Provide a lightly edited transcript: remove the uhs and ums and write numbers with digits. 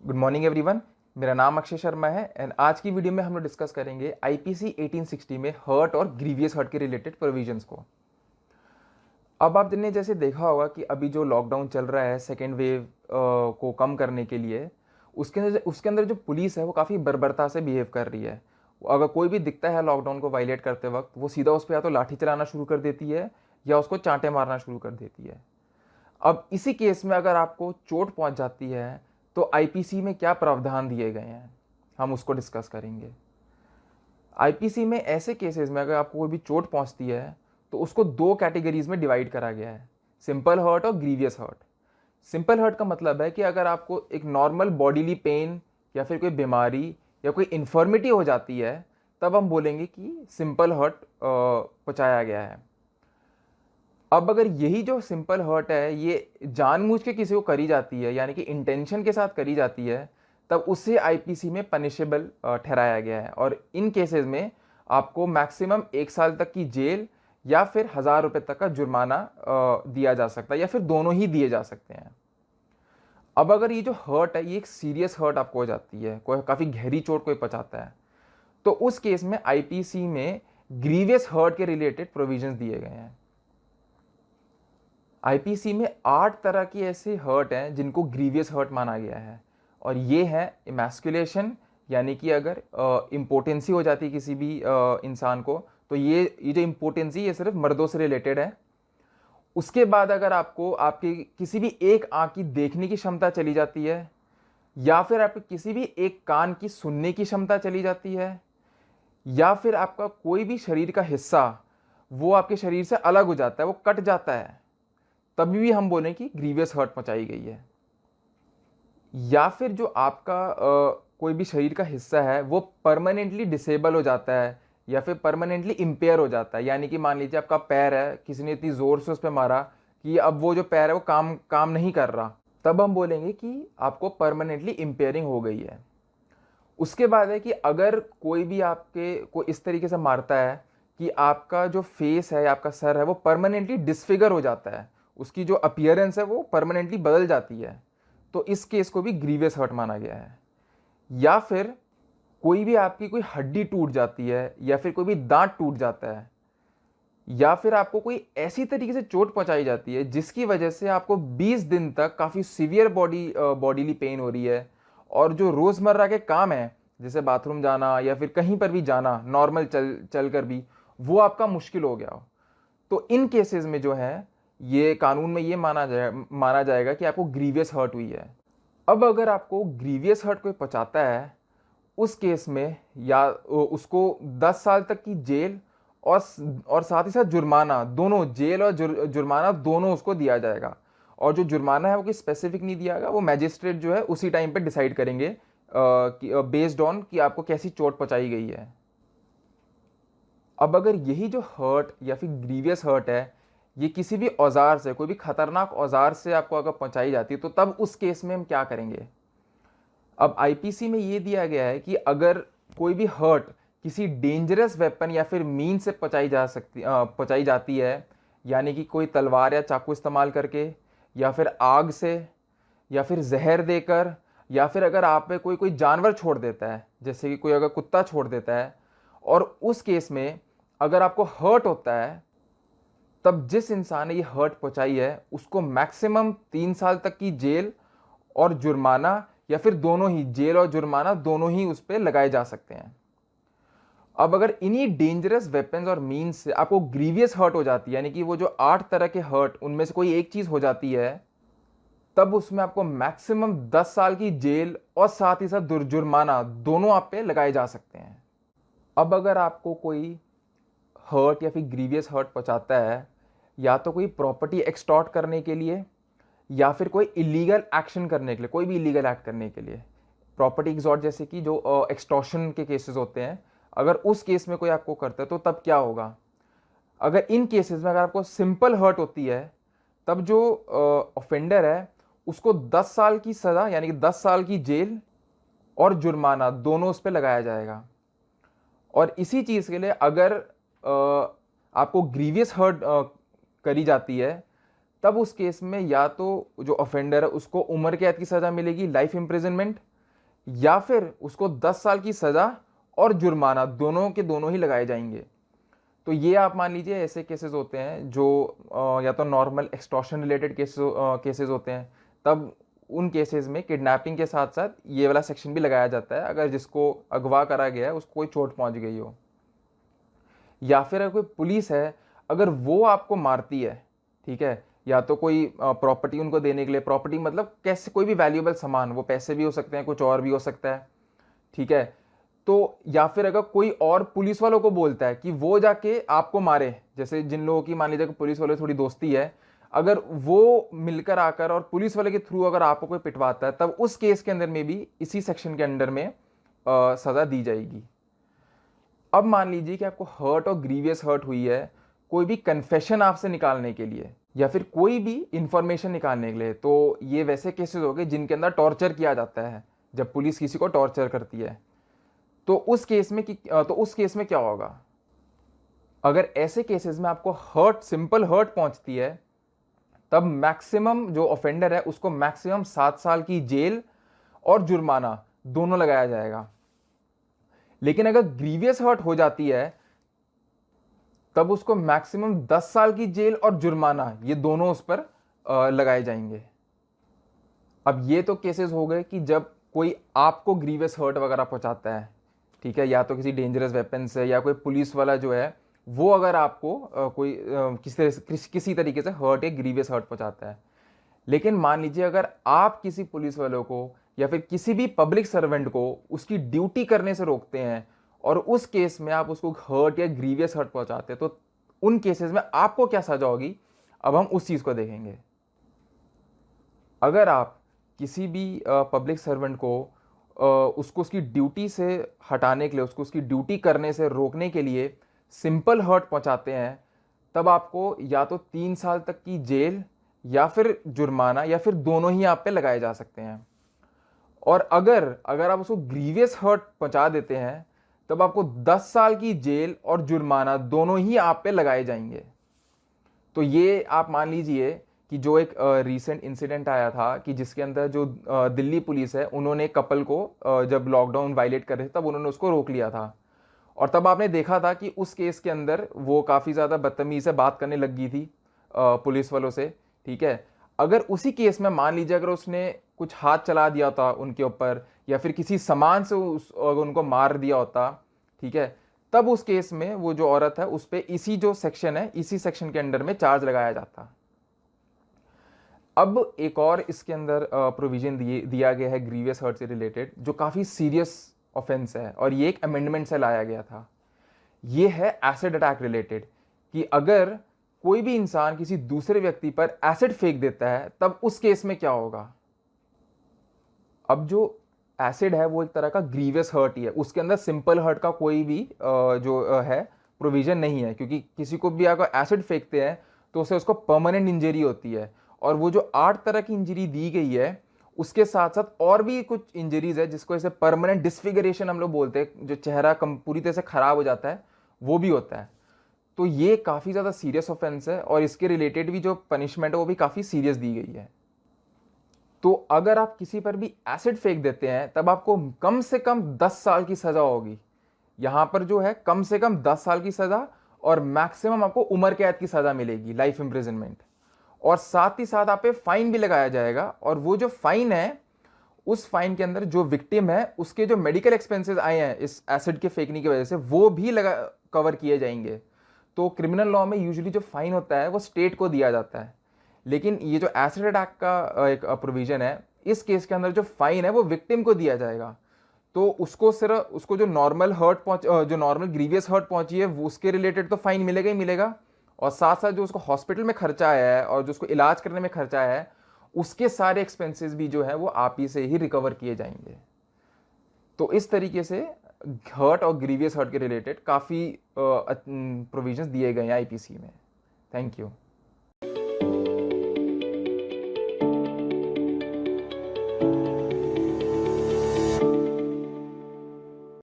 Good morning everyone. मेरा नाम अक्षय शर्मा है एंड आज की वीडियो में हम लोग डिस्कस करेंगे आईपीसी 1860 में हर्ट और ग्रीवियस हर्ट के रिलेटेड प्रोविजंस को। अब आपने जैसे देखा होगा कि अभी जो लॉकडाउन चल रहा है सेकेंड वेव को कम करने के लिए, उसके अंदर जो पुलिस है वो काफ़ी बर्बरता से बिहेव कर रही है। अगर कोई भी दिखता है लॉकडाउन को वायलेट करते वक्त, वो सीधा उस पर या तो लाठी चलाना शुरू कर देती है या उसको चांटे मारना शुरू कर देती है। अब इसी केस में अगर आपको चोट पहुंच जाती है तो आईपीसी में क्या प्रावधान दिए गए हैं, हम उसको डिस्कस करेंगे। आईपीसी में ऐसे केसेस में अगर आपको कोई भी चोट पहुंचती है तो उसको दो कैटेगरीज में डिवाइड करा गया है, सिंपल हर्ट और ग्रीवियस हर्ट। सिंपल हर्ट का मतलब है कि अगर आपको एक नॉर्मल बॉडीली पेन या फिर कोई बीमारी या कोई इन्फर्मिटी हो जाती है तब हम बोलेंगे कि सिंपल हर्ट पहुंचाया गया है। अब अगर यही जो सिंपल हर्ट है ये जानबूझ के किसी को करी जाती है, यानी कि इंटेंशन के साथ करी जाती है, तब उसे आईपीसी में पनिशेबल ठहराया गया है और इन केसेस में आपको मैक्सिमम 1 साल तक की जेल या फिर 1,000 रुपये तक का जुर्माना दिया जा सकता है या फिर दोनों ही दिए जा सकते हैं। अब अगर ये जो हर्ट है ये एक सीरियस हर्ट आपको हो जाती है, कोई काफ़ी गहरी चोट कोई पहुंचाता है, तो उस केस में आईपीसी में ग्रीवियस हर्ट के रिलेटेड प्रोविजंस दिए गए हैं। आईपीसी में 8 तरह की ऐसे हर्ट हैं जिनको ग्रीवियस हर्ट माना गया है और ये है इमैस्कुलेशन, यानी कि अगर इम्पोर्टेंसी हो जाती है किसी भी इंसान को तो ये जो इम्पोर्टेंसी ये सिर्फ मर्दों से रिलेटेड है। उसके बाद अगर आपको आपकी किसी भी एक आंख की देखने की क्षमता चली जाती है या फिर आपके किसी भी एक कान की सुनने की क्षमता चली जाती है या फिर आपका कोई भी शरीर का हिस्सा वो आपके शरीर से अलग हो जाता है, वो कट जाता है, तभी भी हम बोलें कि ग्रीवियस हर्ट पहुंचाई गई है। या फिर जो आपका कोई भी शरीर का हिस्सा है वो परमानेंटली डिसेबल हो जाता है या फिर परमानेंटली इम्पेयर हो जाता है, यानी कि मान लीजिए आपका पैर है, किसी ने इतनी ज़ोर से उस पर मारा कि अब वो जो पैर है वो काम नहीं कर रहा, तब हम बोलेंगे कि आपको परमानेंटली इम्पेयरिंग हो गई है। उसके बाद है कि अगर कोई भी आपके को इस तरीके से मारता है कि आपका जो फेस है, आपका सर है, वो परमानेंटली डिसफिगर हो जाता है, उसकी जो अपीयरेंस है वो परमानेंटली बदल जाती है, तो इस केस को भी ग्रीवियस हर्ट माना गया है। या फिर कोई भी आपकी कोई हड्डी टूट जाती है या फिर कोई भी दांत टूट जाता है या फिर आपको कोई ऐसी तरीके से चोट पहुंचाई जाती है जिसकी वजह से आपको 20 दिन तक काफ़ी सीवियर बॉडीली पेन हो रही है और जो रोज़मर्रा के काम है जैसे बाथरूम जाना या फिर कहीं पर भी जाना नॉर्मल चल कर भी वो आपका मुश्किल हो गया हो, तो इन केसेस में जो है ये कानून में ये माना जाएगा कि आपको ग्रीवियस हर्ट हुई है। अब अगर आपको ग्रीवियस हर्ट कोई पहुंचाता है उस केस में या उसको 10 साल तक की जेल और साथ ही साथ जुर्माना, दोनों जेल और जुर्माना दोनों उसको दिया जाएगा। और जो जुर्माना है वो कोई स्पेसिफिक नहीं दिया गया, वो मैजिस्ट्रेट जो है उसी टाइम पे डिसाइड करेंगे बेस्ड ऑन कि आपको कैसी चोट पहुंचाई गई है। अब अगर यही जो हर्ट या फिर ग्रीवियस हर्ट है ये किसी भी औजार से, कोई भी खतरनाक औजार से आपको अगर पहुंचाई जाती है तो तब उस केस में हम क्या करेंगे। अब आईपीसी में ये दिया गया है कि अगर कोई भी हर्ट किसी डेंजरस वेपन या फिर मीन से पहुंचाई जाती है, यानी कि कोई तलवार या चाकू इस्तेमाल करके या फिर आग से या फिर जहर देकर या फिर अगर आप पे कोई कोई जानवर छोड़ देता है, जैसे कि कोई अगर कुत्ता छोड़ देता है, और उस केस में अगर आपको हर्ट होता है तब जिस इंसान ने ये हर्ट पहुंचाई है उसको मैक्सिमम 3 साल तक की जेल और जुर्माना या फिर दोनों ही, जेल और जुर्माना दोनों ही उस पर लगाए जा सकते हैं। अब अगर इन्हीं डेंजरस वेपन्स और मीन्स से आपको ग्रीवियस हर्ट हो जाती है, यानी कि वो जो 8 तरह के हर्ट उनमें से कोई एक चीज हो जाती है, तब उसमें आपको मैक्सिमम 10 साल की जेल और साथ ही साथ जुर्माना दोनों आप पे लगाए जा सकते हैं। अब अगर आपको कोई हर्ट या फिर ग्रीवियस हर्ट पहुंचाता है या तो कोई प्रॉपर्टी एक्सटॉर्ट करने के लिए या फिर कोई इलीगल एक्शन करने के लिए, कोई भी इलीगल एक्ट करने के लिए, प्रॉपर्टी एक्सटॉर्ट जैसे कि जो एक्सटॉर्शन के केसेस होते हैं, अगर उस केस में कोई आपको करता है तो तब क्या होगा। अगर इन केसेस में अगर आपको सिंपल हर्ट होती है तब जो ऑफेंडर है उसको 10 साल की सज़ा, यानी कि 10 साल की जेल और जुर्माना दोनों उस पर लगाया जाएगा। और इसी चीज़ के लिए अगर आपको ग्रीवियस हर्ट करी जाती है तब उस केस में या तो जो ऑफेंडर है उसको उम्र कैद की सज़ा मिलेगी, लाइफ इम्प्रिजनमेंट, या फिर उसको 10 साल की सज़ा और जुर्माना दोनों के दोनों ही लगाए जाएंगे। तो ये आप मान लीजिए ऐसे केसेस होते हैं जो या तो नॉर्मल एक्सटॉर्शन रिलेटेड केसेस होते हैं, तब उन केसेस में किडनैपिंग के साथ साथ ये वाला सेक्शन भी लगाया जाता है अगर जिसको अगवा करा गया है उसको कोई चोट पहुंच गई हो। या फिर अगर कोई पुलिस है, अगर वो आपको मारती है, ठीक है, या तो कोई प्रॉपर्टी उनको देने के लिए, प्रॉपर्टी मतलब कैसे कोई भी वैल्यूएबल सामान, वो पैसे भी हो सकते हैं, कुछ और भी हो सकता है, ठीक है, तो या फिर अगर कोई और पुलिस वालों को बोलता है कि वो जाके आपको मारे, जैसे जिन लोगों की मान लीजिए कि पुलिस वालों से थोड़ी दोस्ती है, अगर वो मिलकर आकर और पुलिस वाले के थ्रू अगर आपको कोई पिटवाता है, तब उस केस के अंदर में भी इसी सेक्शन के अंडर में सजा दी जाएगी। अब मान लीजिए कि आपको हर्ट और ग्रीवियस हर्ट हुई है कोई भी कन्फेशन आपसे निकालने के लिए या फिर कोई भी इंफॉर्मेशन निकालने के लिए, तो ये वैसे केसेस हो गए जिनके अंदर टॉर्चर किया जाता है, जब पुलिस किसी को टॉर्चर करती है। तो उस केस में क्या होगा? अगर ऐसे केसेस में आपको हर्ट, सिंपल हर्ट पहुंचती है, तब मैक्सिमम जो ऑफेंडर है उसको मैक्सिमम 7 साल की जेल और जुर्माना दोनों लगाया जाएगा। लेकिन अगर ग्रीवियस हर्ट हो जाती है तब उसको मैक्सिमम 10 साल की जेल और जुर्माना ये दोनों उस पर लगाए जाएंगे। अब ये तो केसेस हो गए कि जब कोई आपको ग्रीवियस हर्ट वगैरह पहुंचाता है, ठीक है, या तो किसी डेंजरस वेपन से, या कोई पुलिस वाला जो है वो अगर आपको किसी तरीके से हर्ट या ग्रीवियस हर्ट पहुंचाता है। लेकिन मान लीजिए अगर आप किसी पुलिस वालों को या फिर किसी भी पब्लिक सर्वेंट को उसकी ड्यूटी करने से रोकते हैं और उस केस में आप उसको हर्ट या ग्रीवियस हर्ट पहुंचाते हैं, तो उन केसेस में आपको क्या सजा होगी, अब हम उस चीज को देखेंगे। अगर आप किसी भी पब्लिक सर्वेंट को उसको उसकी ड्यूटी से हटाने के लिए, उसको उसकी ड्यूटी करने से रोकने के लिए सिंपल हर्ट पहुंचाते हैं, तब आपको या तो 3 साल तक की जेल या फिर जुर्माना या फिर दोनों ही आप पे लगाए जा सकते हैं। और अगर अगर आप उसको ग्रीवियस हर्ट पहुंचा देते हैं तब आपको 10 साल की जेल और जुर्माना दोनों ही आप पे लगाए जाएंगे। तो ये आप मान लीजिए कि जो एक रीसेंट इंसिडेंट आया था कि जिसके अंदर जो दिल्ली पुलिस है उन्होंने कपल को जब लॉकडाउन वायलेट कर रहे थे तब उन्होंने उसको रोक लिया था, और तब आपने देखा था कि उस केस के अंदर वो काफ़ी ज़्यादा बदतमीजी से बात करने लग गई थी पुलिस वालों से, ठीक है। अगर उसी केस में मान लीजिए अगर उसने कुछ हाथ चला दिया होता उनके ऊपर या फिर किसी सामान से उनको मार दिया होता, ठीक है, तब उस केस में वो जो औरत है उस पर इसी जो सेक्शन है, इसी सेक्शन के अंडर में चार्ज लगाया जाता। अब एक और इसके अंदर प्रोविजन दिया गया है ग्रीवियस हर्ट से रिलेटेड, जो काफ़ी सीरियस ऑफेंस है और ये एक अमेंडमेंट से लाया गया था। ये है एसिड अटैक रिलेटेड, कि अगर कोई भी इंसान किसी दूसरे व्यक्ति पर एसिड फेंक देता है तब उस केस में क्या होगा। अब जो एसिड है वो एक तरह का ग्रीवियस हर्ट ही है, उसके अंदर सिंपल हर्ट का कोई भी जो है प्रोविजन नहीं है, क्योंकि किसी को भी अगर एसिड फेंकते हैं तो उससे उसको परमानेंट इंजरी होती है। और वो जो 8 तरह की इंजरी दी गई है उसके साथ साथ और भी कुछ इंजरीज है जिसको ऐसे परमानेंट डिसफिगरेशन हम लोग बोलते हैं, जो चेहरा पूरी तरह से खराब हो जाता है, वो भी होता है। तो ये काफ़ी ज़्यादा सीरियस ऑफेंस है और इसके रिलेटेड भी जो पनिशमेंट है वो भी काफ़ी सीरियस दी गई है। तो अगर आप किसी पर भी एसिड फेंक देते हैं तब आपको कम से कम 10 साल की सज़ा होगी। यहाँ पर जो है कम से कम 10 साल की सज़ा और मैक्सिमम आपको उम्र कैद की सज़ा मिलेगी, लाइफ इंप्रिजनमेंट। और साथ ही साथ आप पे फाइन भी लगाया जाएगा, और वो जो फाइन है उस फाइन के अंदर जो विक्टिम है उसके जो मेडिकल एक्सपेंसेस आए हैं इस एसिड के फेंकने की वजह से वो भी कवर किए जाएंगे। तो क्रिमिनल लॉ में यूजुअली जो फाइन होता है वो स्टेट को दिया जाता है, लेकिन ये जो एसिड अटैक का एक प्रोविजन है, इस केस के अंदर जो फाइन है वो विक्टिम को दिया जाएगा। तो उसको जो नॉर्मल ग्रीवियस हर्ट पहुंची है वो उसके रिलेटेड तो फाइन मिलेगा ही मिलेगा, और साथ साथ जो उसको हॉस्पिटल में खर्चा आया है और जो उसको इलाज करने में खर्चा आया है उसके सारे एक्सपेंसेस भी जो है वो आप ही से ही रिकवर किए जाएंगे। तो इस तरीके से हर्ट और ग्रीवियस हर्ट के रिलेटेड काफ़ी प्रोविजंस दिए गए हैं आईपीसी में। Thank you.